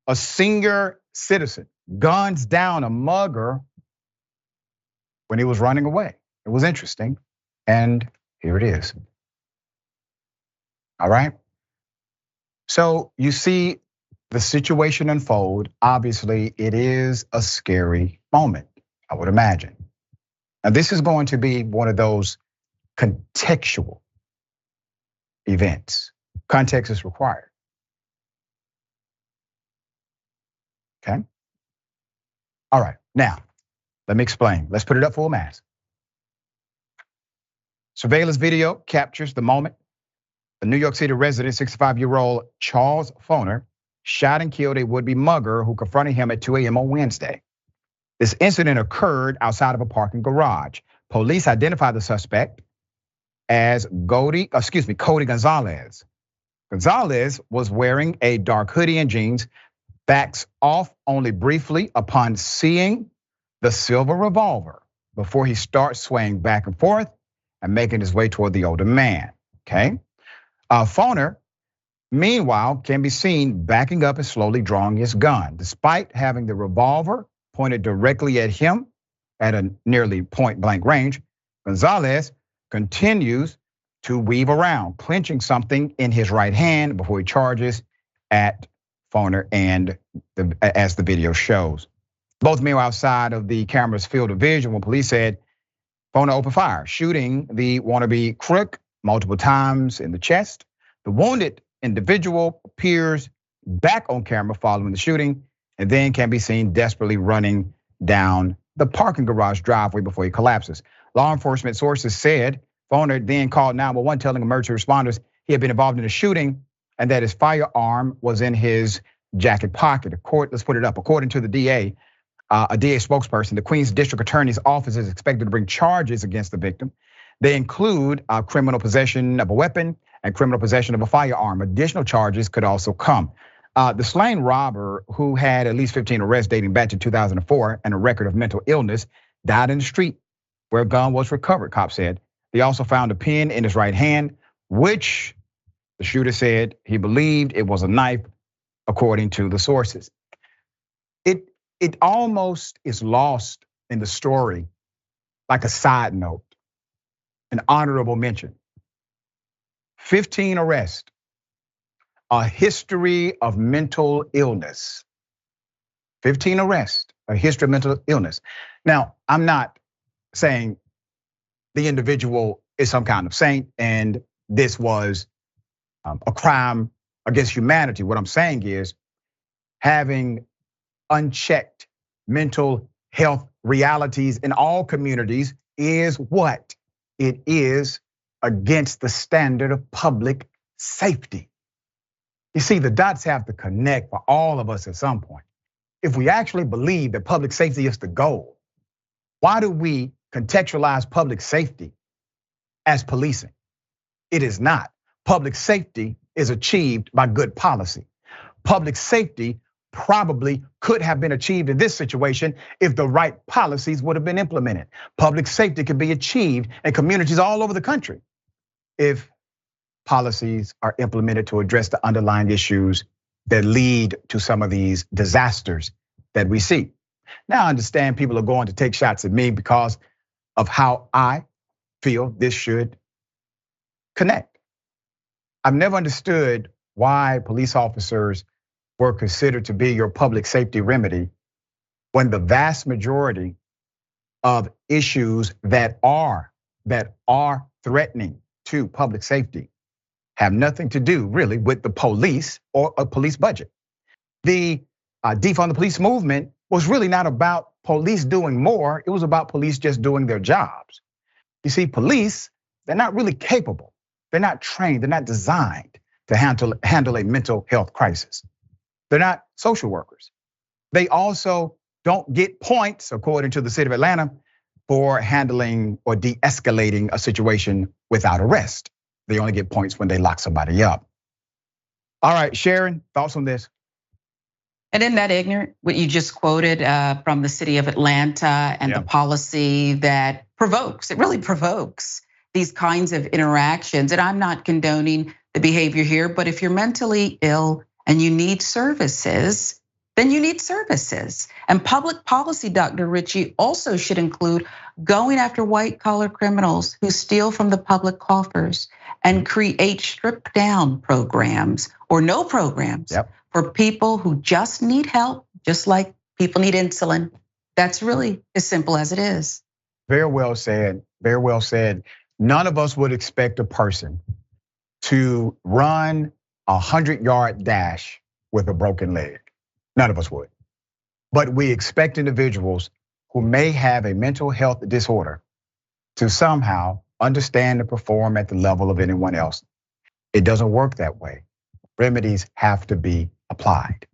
a senior citizen guns down a mugger when he was running away. It was interesting, and here it is. All right. So you see the situation unfold. Obviously, it is a scary moment, I would imagine. Now, this is going to be one of those contextual events. Context is required. Okay. All right. Now, let me explain. Let's put it up full mass. Surveillance video captures the moment a New York City resident, 65-year-old Charles Foehner, shot and killed a would-be mugger who confronted him at 2 a.m. on Wednesday. This incident occurred outside of a parking garage. Police identified the suspect as Cody Gonzalez. Gonzalez was wearing a dark hoodie and jeans, backs off only briefly upon seeing the silver revolver before he starts swaying back and forth and making his way toward the older man, okay? Foehner, meanwhile, can be seen backing up and slowly drawing his gun. Despite having the revolver pointed directly at him at a nearly point blank range, Gonzalez continues to weave around, clenching something in his right hand before he charges at Foehner, and as the video shows. Both men were outside of the camera's field of vision when police said Foehner opened fire, shooting the wannabe crook multiple times in the chest. The wounded individual appears back on camera following the shooting and then can be seen desperately running down the parking garage driveway before he collapses. Law enforcement sources said Foehner then called 911 telling emergency responders he had been involved in a shooting and that his firearm was in his jacket pocket. Let's put it up. According to the DA, a DA spokesperson, the Queens District Attorney's Office is expected to bring charges against the victim. They include criminal possession of a weapon and criminal possession of a firearm. Additional charges could also come. The slain robber, who had at least 15 arrests dating back to 2004 and a record of mental illness, died in the street where a gun was recovered, cops said. They also found a pen in his right hand, which the shooter said he believed it was a knife, according to the sources. It almost is lost in the story like a side note, an honorable mention. 15 arrests, a history of mental illness. 15 arrests, a history of mental illness. Now, I'm not saying the individual is some kind of saint and this was a crime against humanity. What I'm saying is having unchecked mental health realities in all communities is what? It is against the standard of public safety. You see, the dots have to connect for all of us at some point. If we actually believe that public safety is the goal, why do we contextualize public safety as policing? It is not. Public safety is achieved by good policy. Public safety probably could have been achieved in this situation if the right policies would have been implemented. Public safety could be achieved in communities all over the country if policies are implemented to address the underlying issues that lead to some of these disasters that we see. Now I understand people are going to take shots at me because of how I feel this should connect. I've never understood why police officers were considered to be your public safety remedy when the vast majority of issues that are threatening to public safety have nothing to do really with the police or a police budget. The defund the police movement was really not about police doing more, it was about police just doing their jobs. You see, police, they're not really capable, they're not trained, they're not designed to handle a mental health crisis. They're not social workers. They also don't get points, according to the city of Atlanta, for handling or de-escalating a situation without arrest. They only get points when they lock somebody up. All right, Sharon, thoughts on this? And isn't that ignorant, what you just quoted from the city of Atlanta and the policy that provokes, it really provokes these kinds of interactions. And I'm not condoning the behavior here, but if you're mentally ill and you need services, then you need services. And public policy, Dr. Richey, also should include going after white collar criminals who steal from the public coffers and create stripped down programs or no programs for people who just need help, just like people need insulin. That's really as simple as it is. Very well said, very well said. None of us would expect a person to run a 100-yard dash with a broken leg. None of us would. But we expect individuals who may have a mental health disorder to somehow understand and perform at the level of anyone else. It doesn't work that way. Remedies have to be applied.